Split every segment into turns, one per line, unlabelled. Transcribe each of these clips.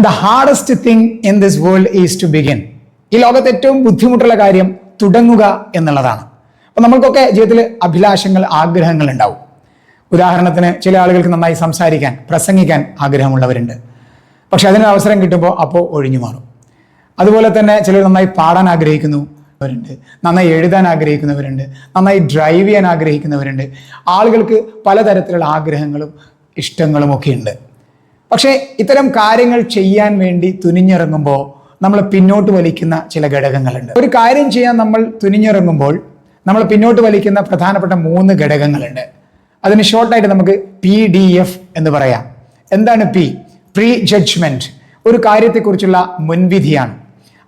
The hardest thing in this world is to begin. ഈ ലോകത്ത് ഏറ്റവും ബുദ്ധിമുട്ടുള്ള കാര്യം തുടങ്ങുക എന്നുള്ളതാണ്. അപ്പോൾ നമ്മൾക്കൊക്കെ ജീവിതത്തിൽ അഭിലാഷങ്ങൾ, ആഗ്രഹങ്ങൾ ഉണ്ടാവും. ഉദാഹരണത്തിന് ചില ആളുകൾക്ക് നന്നായി സംസാരിക്കാൻ, പ്രസംഗിക്കാൻ ആഗ്രഹമുള്ളവരുണ്ട്. പക്ഷെ അതിന് അവസരം കിട്ടുമ്പോൾ അപ്പോൾ ഒഴിഞ്ഞു മാറും. അതുപോലെ തന്നെ ചിലർ നന്നായി പാടാൻ ആഗ്രഹിക്കുന്നവരുണ്ട്, നന്നായി എഴുതാൻ ആഗ്രഹിക്കുന്നവരുണ്ട്, നന്നായി ഡ്രൈവ് ചെയ്യാൻ ആഗ്രഹിക്കുന്നവരുണ്ട്. ആളുകൾക്ക് പലതരത്തിലുള്ള ആഗ്രഹങ്ങളും ഇഷ്ടങ്ങളും ഒക്കെ ഉണ്ട്. പക്ഷേ ഇത്തരം കാര്യങ്ങൾ ചെയ്യാൻ വേണ്ടി തുനിഞ്ഞിറങ്ങുമ്പോൾ നമ്മൾ പിന്നോട്ട് വലിക്കുന്ന ചില ഘടകങ്ങളുണ്ട്. ഒരു കാര്യം ചെയ്യാൻ നമ്മൾ തുനിഞ്ഞിറങ്ങുമ്പോൾ നമ്മൾ പിന്നോട്ട് വലിക്കുന്ന പ്രധാനപ്പെട്ട 3 ഘടകങ്ങളുണ്ട്. അതിന് ഷോർട്ടായിട്ട് നമുക്ക് PDF എന്ന് പറയാം. എന്താണ് പ്രീ ജഡ്ജ്മെന്റ്? ഒരു കാര്യത്തെക്കുറിച്ചുള്ള മുൻവിധിയാണ്.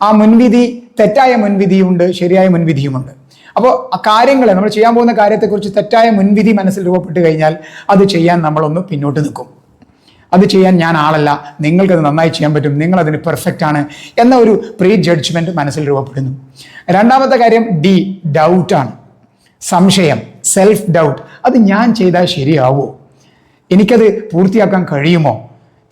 ആ മുൻവിധി തെറ്റായ മുൻവിധിയുമുണ്ട്, ശരിയായ മുൻവിധിയുമുണ്ട്. അപ്പോൾ ആ കാര്യങ്ങളെ, നമ്മൾ ചെയ്യാൻ പോകുന്ന കാര്യത്തെക്കുറിച്ച് തെറ്റായ മുൻവിധി മനസ്സിൽ രൂപപ്പെട്ട് കഴിഞ്ഞാൽ അത് ചെയ്യാൻ നമ്മളൊന്ന് പിന്നോട്ട് നിൽക്കും. അത് ചെയ്യാൻ ഞാൻ ആളല്ല, നിങ്ങൾക്കത് നന്നായി ചെയ്യാൻ പറ്റും, നിങ്ങളതിന് പെർഫെക്റ്റ് ആണ് എന്ന ഒരു പ്രീ ജഡ്ജ്മെന്റ് മനസ്സിൽ രൂപപ്പെടുന്നു. രണ്ടാമത്തെ കാര്യം ഡൗട്ടാണ്, സംശയം, സെൽഫ് ഡൗട്ട്. അത് ഞാൻ ചെയ്താൽ ശരിയാവോ? എനിക്കത് പൂർത്തിയാക്കാൻ കഴിയുമോ?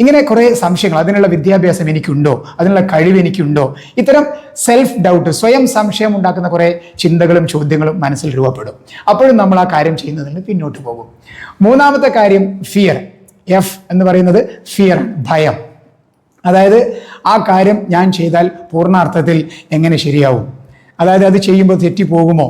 ഇങ്ങനെ കുറേ സംശയങ്ങൾ. അതിനുള്ള വിദ്യാഭ്യാസം എനിക്കുണ്ടോ? അതിനുള്ള കഴിവ് എനിക്കുണ്ടോ? ഇത്തരം സെൽഫ് ഡൗട്ട്, സ്വയം സംശയം ഉണ്ടാക്കുന്ന കുറേ ചിന്തകളും ചോദ്യങ്ങളും മനസ്സിൽ രൂപപ്പെടും. അപ്പോഴും നമ്മൾ ആ കാര്യം ചെയ്യുന്നതിന് പിന്നോട്ട് പോകും. മൂന്നാമത്തെ കാര്യം ഫിയർ. എന്ന് പറയുന്നത് ഫിയർ, ഭയം. അതായത് ആ കാര്യം ഞാൻ ചെയ്താൽ പൂർണ്ണാർത്ഥത്തിൽ എങ്ങനെ ശരിയാവും? അതായത് അത് ചെയ്യുമ്പോൾ തെറ്റിപ്പോകുമോ?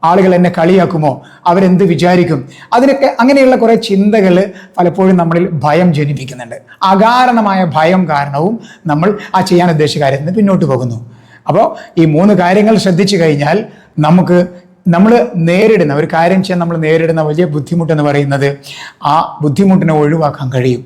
ആളുകൾ എന്നെ കളിയാക്കുമോ? അവരെന്ത് വിചാരിക്കും? അതിനൊക്കെ അങ്ങനെയുള്ള കുറേ ചിന്തകൾ പലപ്പോഴും നമ്മളിൽ ഭയം ജനിപ്പിക്കുന്നുണ്ട്. അകാരണമായ ഭയം കാരണവും നമ്മൾ ആ ചെയ്യാൻ ഉദ്ദേശിച്ച കാര്യത്തിൽ നിന്ന് പിന്നോട്ട് പോകുന്നു. അപ്പോൾ ഈ 3 കാര്യങ്ങൾ ശ്രദ്ധിച്ചു കഴിഞ്ഞാൽ നമ്മൾ നേരിടുന്ന ഒരു കാര്യം ചെയ്യാൻ നമ്മൾ നേരിടുന്ന വലിയ ബുദ്ധിമുട്ടെന്ന് പറയുന്നത് ആ ബുദ്ധിമുട്ടിനെ ഒഴിവാക്കാൻ കഴിയും.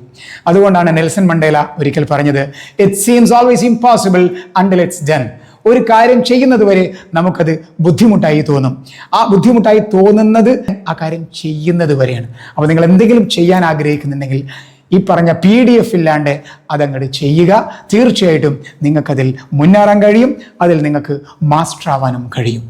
അതുകൊണ്ടാണ് നെൽസൺ മണ്ടേല ഒരിക്കൽ പറഞ്ഞത്, it seems always impossible until it's done. ഒരു കാര്യം ചെയ്യുന്നത് വരെ നമുക്കത് ബുദ്ധിമുട്ടായി തോന്നും. ആ ബുദ്ധിമുട്ടായി തോന്നുന്നത് ആ കാര്യം ചെയ്യുന്നത് വരെയാണ്. അപ്പോൾ നിങ്ങൾ എന്തെങ്കിലും ചെയ്യാൻ ആഗ്രഹിക്കുന്നുണ്ടെങ്കിൽ ഈ പറഞ്ഞ PDF ഇല്ലാണ്ട് അതങ്ങോട്ട് ചെയ്യുക. തീർച്ചയായിട്ടും നിങ്ങൾക്കതിൽ മുന്നേറാൻ കഴിയും. അതിൽ നിങ്ങൾക്ക് മാസ്റ്റർ ആവാനും കഴിയും.